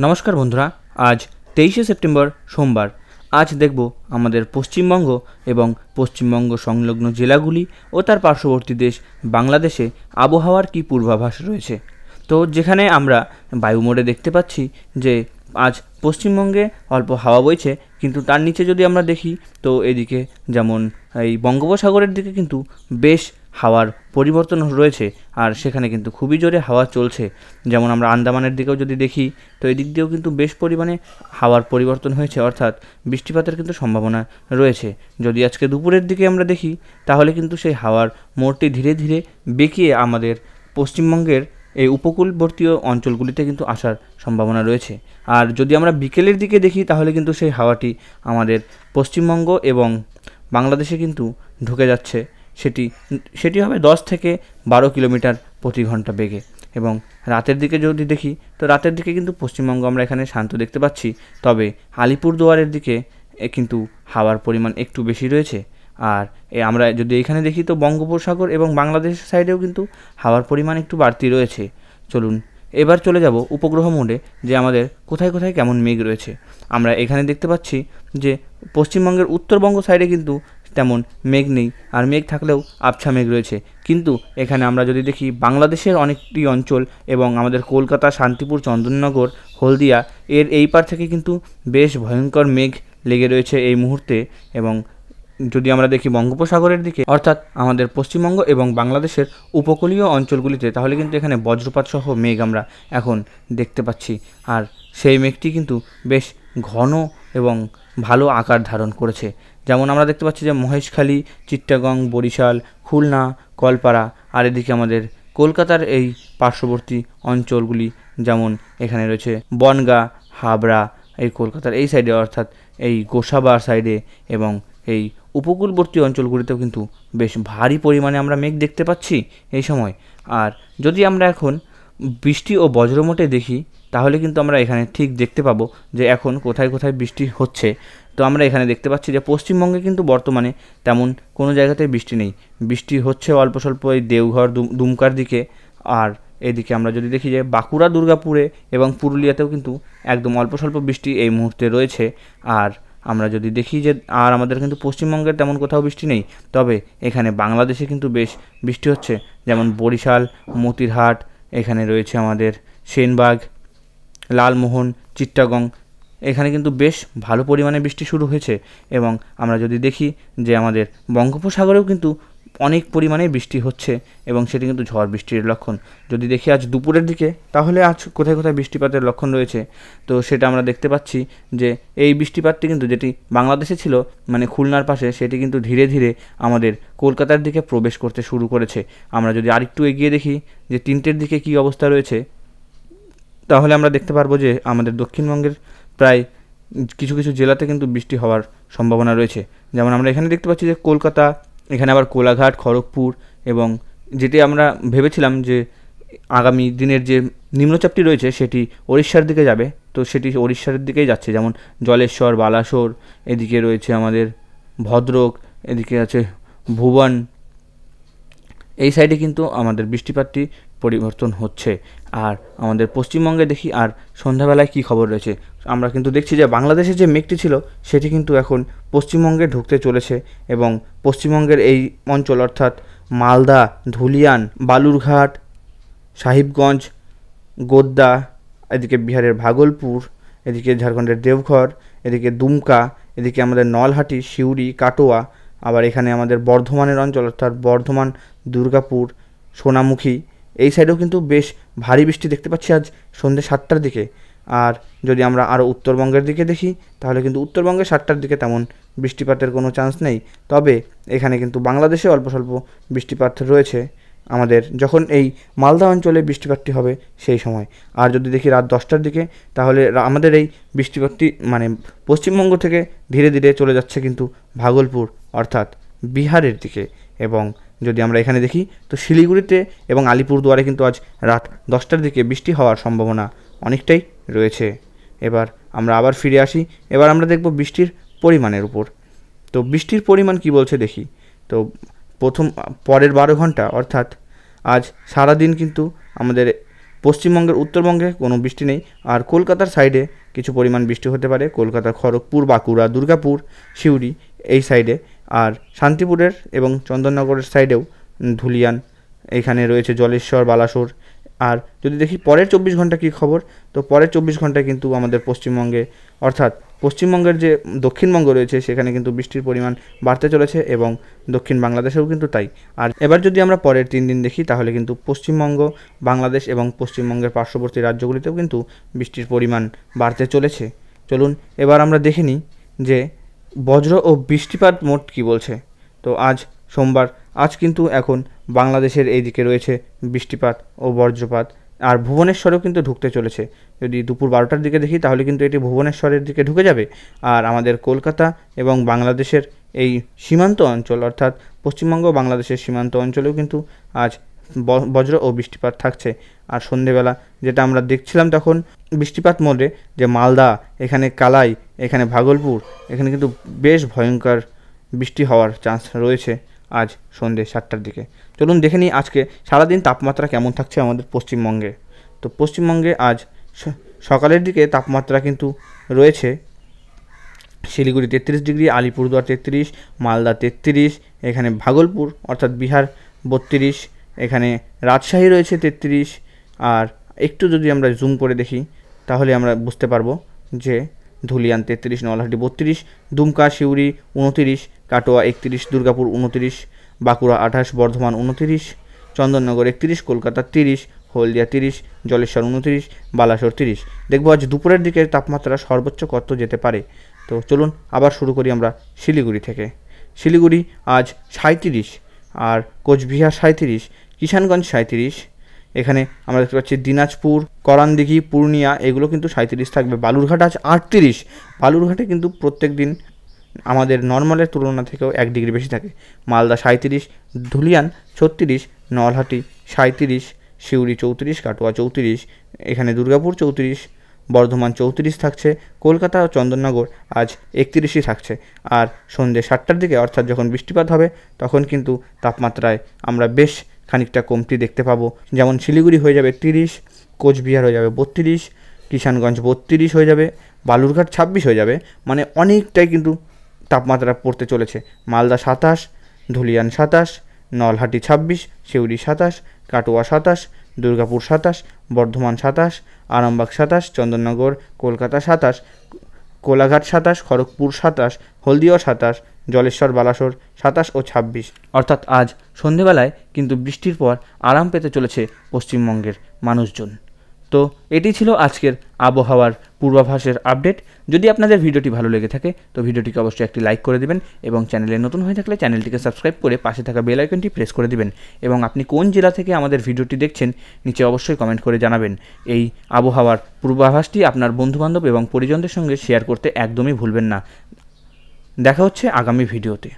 নমস্কার বন্ধুরা, আজ 23শে সেপ্টেম্বর সোমবার। আজ দেখব আমাদের পশ্চিমবঙ্গ এবং পশ্চিমবঙ্গ সংলগ্ন জেলাগুলি ও তার পার্শ্ববর্তী দেশ বাংলাদেশে আবহাওয়ার কী পূর্বাভাস রয়েছে। তো যেখানে আমরা বায়ুমোডে দেখতে পাচ্ছি যে আজ পশ্চিমবঙ্গে অল্প হাওয়া বইছে, কিন্তু তার নিচে যদি আমরা দেখি তো এদিকে যেমন এই বঙ্গোপসাগরের দিকে কিন্তু বেশ হাওয়ার পরিবর্তন রয়েছে, আর সেখানে কিন্তু খুবই জোরে হাওয়া চলছে। যেমন আমরা আন্দামানের দিকেও যদি দেখি তো এদিক দিয়েও কিন্তু বেশ পরিমাণে হাওয়ার পরিবর্তন হয়েছে, অর্থাৎ বৃষ্টিপাতের কিন্তু সম্ভাবনা রয়েছে। যদি আজকে দুপুরের দিকে আমরা দেখি তাহলে কিন্তু সেই হাওয়ার মোড়টি ধীরে ধীরে বেঁকিয়ে আমাদের পশ্চিমবঙ্গের এই উপকূলবর্তী অঞ্চলগুলিতে কিন্তু আসার সম্ভাবনা রয়েছে। আর যদি আমরা বিকেলের দিকে দেখি তাহলে কিন্তু সেই হাওয়াটি আমাদের পশ্চিমবঙ্গ এবং বাংলাদেশে কিন্তু ঢুকে যাচ্ছে। সেটি হবে 10 থেকে 12 কিলোমিটার প্রতি ঘন্টা বেগে। এবং রাতের দিকে যদি দেখি তো রাতের দিকে কিন্তু পশ্চিমবঙ্গ আমরা এখানে শান্ত দেখতে পাচ্ছি, তবে আলিপুরদুয়ারের দিকে কিন্তু হাওয়ার পরিমাণ একটু বেশি রয়েছে। আর আমরা যদি এখানে দেখি তো বঙ্গোপসাগর এবং বাংলাদেশ সাইডেও কিন্তু হাওয়ার পরিমাণ একটু বাড়তি রয়েছে। চলুন এবার চলে যাব উপগ্রহ মোডে, যে আমাদের কোথায় কোথায় কেমন মেঘ রয়েছে। আমরা এখানে দেখতে পাচ্ছি যে পশ্চিমবঙ্গের উত্তরবঙ্গ সাইডে কিন্তু তেমন মেঘ নেই, আর মেঘ থাকলেও আবছা মেঘ রয়েছে। কিন্তু এখানে আমরা যদি দেখি বাংলাদেশের অনেকটি অঞ্চল এবং আমাদের কলকাতা, শান্তিপুর, চন্দননগর, হলদিয়া এর এই পার থেকে কিন্তু বেশ ভয়ঙ্কর মেঘ লেগে রয়েছে এই মুহূর্তে। এবং যদি আমরা দেখি বঙ্গোপসাগরের দিকে, অর্থাৎ আমাদের পশ্চিমবঙ্গ এবং বাংলাদেশের উপকূলীয় অঞ্চলগুলিতে, তাহলে কিন্তু এখানে বজ্রপাত সহ মেঘ আমরা এখন দেখতে পাচ্ছি। আর সেই মেঘটি কিন্তু বেশ ঘন এবং ভালো আকার ধারণ করেছে। যেমন আমরা দেখতে পাচ্ছি যে মহেশখালী, চিট্টাগং, বরিশাল, খুলনা, কলপাড়া, আর এদিকে আমাদের কলকাতার এই পার্শ্ববর্তী অঞ্চলগুলি, যেমন এখানে রয়েছে বনগাঁ, হাবড়া, এই কলকাতার এই সাইডে অর্থাৎ এই গোসাবার সাইডে, এবং এই উপকূলবর্তী অঞ্চলগুলিতেও কিন্তু বেশ ভারী পরিমাণে আমরা মেঘ দেখতে পাচ্ছি এই সময়। আর যদি আমরা এখন বৃষ্টি ও বজ্রমোটে দেখি তাহলে কিন্তু আমরা এখানে ঠিক দেখতে পাবো যে এখন কোথায় কোথায় বৃষ্টি হচ্ছে। তো আমরা এখানে দেখতে পাচ্ছি যে পশ্চিমবঙ্গে কিন্তু বর্তমানে তেমন কোনো জায়গাতেই বৃষ্টি নেই। বৃষ্টি হচ্ছে অল্প স্বল্প এই দেওঘর, দুমকার দিকে। আর এদিকে আমরা যদি দেখি যে বাঁকুড়া, দুর্গাপুরে এবং পুরুলিয়াতেও কিন্তু একদম অল্প স্বল্প বৃষ্টি এই মুহূর্তে রয়েছে। আর আমরা যদি দেখি যে আর আমাদের কিন্তু পশ্চিমবঙ্গের তেমন কোথাও বৃষ্টি নেই, তবে এখানে বাংলাদেশে কিন্তু বেশ বৃষ্টি হচ্ছে। যেমন বরিশাল, মতিরহাট, এখানে রয়েছে আমাদের সেনবাগ, লালমোহন, চিট্টাগং, এখানে কিন্তু বেশ ভালো পরিমাণে বৃষ্টি শুরু হয়েছে। এবং আমরা যদি দেখি যে আমাদের বঙ্গোপসাগরেও কিন্তু অনেক পরিমাণে বৃষ্টি হচ্ছে, এবং সেটি কিন্তু ঝড় বৃষ্টির লক্ষণ। যদি দেখি আজ দুপুরের দিকে তাহলে আজ কোথায় কোথায় বৃষ্টিপাতের লক্ষণ রয়েছে, তো সেটা আমরা দেখতে পাচ্ছি যে এই বৃষ্টিপাতটি কিন্তু যেটি বাংলাদেশে ছিল মানে খুলনার পাশে, সেটি কিন্তু ধীরে ধীরে আমাদের কলকাতার দিকে প্রবেশ করতে শুরু করেছে। আমরা যদি আরেকটু এগিয়ে দেখি যে 3টের দিকে কী অবস্থা রয়েছে, তাহলে আমরা দেখতে পারবো যে আমাদের দক্ষিণবঙ্গের প্রায় কিছু কিছু জেলাতে কিন্তু বৃষ্টি হওয়ার সম্ভাবনা রয়েছে। যেমন আমরা এখানে দেখতে পাচ্ছি যে কলকাতা, এখানে আবার কোলাঘাট, খড়গপুর, এবং যেটি আমরা ভেবেছিলাম যে আগামী দিনের যে নিম্নচাপটি রয়েছে সেটি ওড়িশার দিকে যাবে, তো সেটি ওড়িশার দিকেই যাচ্ছে। যেমন জলেশ্বর, বালাসোর, এদিকে রয়েছে আমাদের ভদ্রক, এদিকে আছে ভুবন, এই সাইডে কিন্তু আমাদের বৃষ্টিপাতটি পরিবর্তন হচ্ছে। আর আমাদের পশ্চিমবঙ্গে দেখি আর সন্ধ্যাবেলায় কী খবর রয়েছে। আমরা কিন্তু দেখছি যে বাংলাদেশের যে মেঘটি ছিল সেটি কিন্তু এখন পশ্চিমবঙ্গে ঢুকতে চলেছে, এবং পশ্চিমবঙ্গের এই অঞ্চল অর্থাৎ মালদা, ধুলিয়ান, বালুরঘাট, সাহিবগঞ্জ, গোদ্দা, এদিকে বিহারের ভাগলপুর, এদিকে ঝাড়খণ্ডের দেওঘর, এদিকে দুমকা, এদিকে আমাদের নলহাটি, সিউড়ি, কাটোয়া, আবার এখানে আমাদের বর্ধমানের অঞ্চল অর্থাৎ বর্ধমান, দুর্গাপুর, সোনামুখী, এই সাইডেও কিন্তু বেশ ভারী বৃষ্টি দেখতে পাচ্ছি আজ সন্ধ্যে 7টার দিকে। আর যদি আমরা আরও উত্তরবঙ্গের দিকে দেখি তাহলে কিন্তু উত্তরবঙ্গে 7টার দিকে তেমন বৃষ্টিপাতের কোনো চান্স নেই, তবে এখানে কিন্তু বাংলাদেশে অল্প স্বল্প বৃষ্টিপাত রয়েছে আমাদের যখন এই মালদা অঞ্চলে বৃষ্টিপাতটি হবে সেই সময়। আর যদি দেখি রাত 10টার দিকে তাহলে আমাদের এই বৃষ্টিপাতটি মানে পশ্চিমবঙ্গ থেকে ধীরে ধীরে চলে যাচ্ছে কিন্তু ভাগলপুর অর্থাৎ বিহারের দিকে। এবং যদি আমরা এখানে দেখি তো শিলিগুড়িতে এবং আলিপুরদুয়ারে কিন্তু আজ রাত 10টার দিকে বৃষ্টি হওয়ার সম্ভাবনা অনেকটাই রয়েছে। এবার আমরা আবার ফিরে আসি, এবার আমরা দেখব বৃষ্টির পরিমাণের উপর। তো বৃষ্টির পরিমাণ কি বলছে দেখি। তো পরের 12 ঘন্টা অর্থাৎ আজ সারাদিন কিন্তু আমাদের পশ্চিমবঙ্গের উত্তরবঙ্গে কোনো বৃষ্টি নেই। আর কলকাতার সাইডে কিছু পরিমাণ বৃষ্টি হতে পারে, কলকাতার খড়গপুর, বাঁকুড়া, দুর্গাপুর, সিউড়ি এই সাইডে। আর শান্তিপুরের এবং চন্দননগরের সাইডেও ধুলিয়ান, এখানে রয়েছে জলেশ্বর, বালাসোর। আর যদি দেখি পরের 24 ঘন্টা কী খবর, তো পরের 24 ঘন্টায় কিন্তু আমাদের পশ্চিমবঙ্গে অর্থাৎ পশ্চিমবঙ্গের যে দক্ষিণবঙ্গ রয়েছে সেখানে কিন্তু বৃষ্টির পরিমাণ বাড়তে চলেছে এবং দক্ষিণ বাংলাদেশেও কিন্তু তাই। আর এবার যদি আমরা পরের 3 দিন দেখি তাহলে কিন্তু পশ্চিমবঙ্গ, বাংলাদেশ এবং পশ্চিমবঙ্গের পার্শ্ববর্তী রাজ্যগুলিতেও কিন্তু বৃষ্টির পরিমাণ বাড়তে চলেছে। চলুন এবার আমরা দেখে নিই যে বজ্র ও বৃষ্টিপাত মোট কী বলছে। তো আজ সোমবার, আজ কিন্তু এখন বাংলাদেশের এই দিকে রয়েছে বৃষ্টিপাত ও বজ্রপাত, আর ভুবনেশ্বরেও কিন্তু ঢুকতে চলেছে। যদি দুপুর 12টার দিকে দেখি তাহলে কিন্তু এটি ভুবনেশ্বরের দিকে ঢুকে যাবে। আর আমাদের কলকাতা এবং বাংলাদেশের এই সীমান্ত অঞ্চল অর্থাৎ পশ্চিমবঙ্গ বাংলাদেশের সীমান্ত অঞ্চলেও কিন্তু আজ বজ্র ও বৃষ্টিপাত থাকছে। আর সন্ধেবেলা যেটা আমরা দেখছিলাম তখন বৃষ্টিপাত মোডে, যে মালদা, এখানে কালাই, এখানে ভাগলপুর, এখানে কিন্তু বেশ ভয়ঙ্কর বৃষ্টি হওয়ার চান্স রয়েছে আজ সন্ধ্যে 7টার দিকে। চলুন দেখে নিই আজকে সারাদিন তাপমাত্রা কেমন থাকছে আমাদের পশ্চিমবঙ্গে। তো পশ্চিমবঙ্গে আজ সকালের দিকে তাপমাত্রা কিন্তু রয়েছে শিলিগুড়ি 33 ডিগ্রি, আলিপুরদুয়ার 33, মালদা 33, এখানে ভাগলপুর অর্থাৎ বিহার 32, এখানে রাজশাহী রয়েছে 33। আর একটু যদি আমরা জুম করে দেখি তাহলে আমরা বুঝতে পারবো যে ধুলিয়ান 33, নলহাটি 32, দুমকা, সিউড়ি 29, কাটোয়া 31, দুর্গাপুর 29, বাঁকুড়া 28, বর্ধমান 29, চন্দননগর 31, কলকাতা 30, হলদিয়া 30, জলেশ্বর 29, বালাসোর 30। দেখবো আজ দুপুরের দিকে তাপমাত্রা সর্বোচ্চ কত যেতে পারে। তো চলুন আবার শুরু করি আমরা শিলিগুড়ি থেকে। শিলিগুড়ি আজ 37, আর কোচবিহার 37, কিষানগঞ্জ 37, এখানে আমরা দেখতে পাচ্ছি দিনাজপুর, করানদিঘি, পূর্ণিয়া এগুলো কিন্তু 37 থাকবে। বালুরঘাট আজ 38, বালুরঘাটে কিন্তু প্রত্যেক দিন আমাদের নর্মালের তুলনা থেকেও 1 ডিগ্রি বেশি থাকে। মালদা 37, ধুলিয়ান 36, নলহাটি 37, সিউড়ি 34, কাটোয়া 34, এখানে দুর্গাপুর 34, বর্ধমান 34 থাকছে। কলকাতা ও চন্দননগর আজ 31ই থাকছে। আর সন্ধ্যে 7টার দিকে অর্থাৎ যখন বৃষ্টিপাত হবে তখন কিন্তু তাপমাত্রায় আমরা বেশ খানিকটা কমতি দেখতে পাবো। যেমন শিলিগুড়ি হয়ে যাবে 30, কোচবিহার হয়ে যাবে 32, কিষানগঞ্জ 32 হয়ে যাবে, বালুরঘাট 26 হয়ে যাবে, মানে অনেকটাই কিন্তু তাপমাত্রা পড়তে চলেছে। মালদা 27, ধুলিয়ান 27, নলহাটি 26, সিউড়ি 27, কাটোয়া 27, দুর্গাপুর 27, বর্ধমান 27, আরামবাগ 27, চন্দননগর, কলকাতা 27, কোলাঘাট 27, খড়গপুর 27, হলদিয়া 27, জলেশ্বর, বালাসোর 27 ও 26। অর্থাৎ আজ সন্ধেবেলায় কিন্তু বৃষ্টির পর আরাম পেতে চলেছে পশ্চিমবঙ্গের মানুষজন। তো এটি ছিল আজকের আবহাওয়ার পূর্বাভাসের আপডেট। যদি আপনাদের ভিডিওটি ভালো লেগে থাকে তো ভিডিওটিকে অবশ্যই একটি লাইক করে দেবেন এবং চ্যানেলে নতুন হয়ে থাকলে চ্যানেলটিকে সাবস্ক্রাইব করে পাশে থাকা বেল আইকনটি প্রেস করে দিবেন। এবং আপনি কোন জেলা থেকে আমাদের ভিডিওটি দেখছেন নিচে অবশ্যই কমেন্ট করে জানাবেন। এই আবহাওয়ার পূর্বাভাসটি আপনার বন্ধুবান্ধব এবং পরিজনদের সঙ্গে শেয়ার করতে একদমই ভুলবেন না। দেখা হচ্ছে আগামী ভিডিওতে।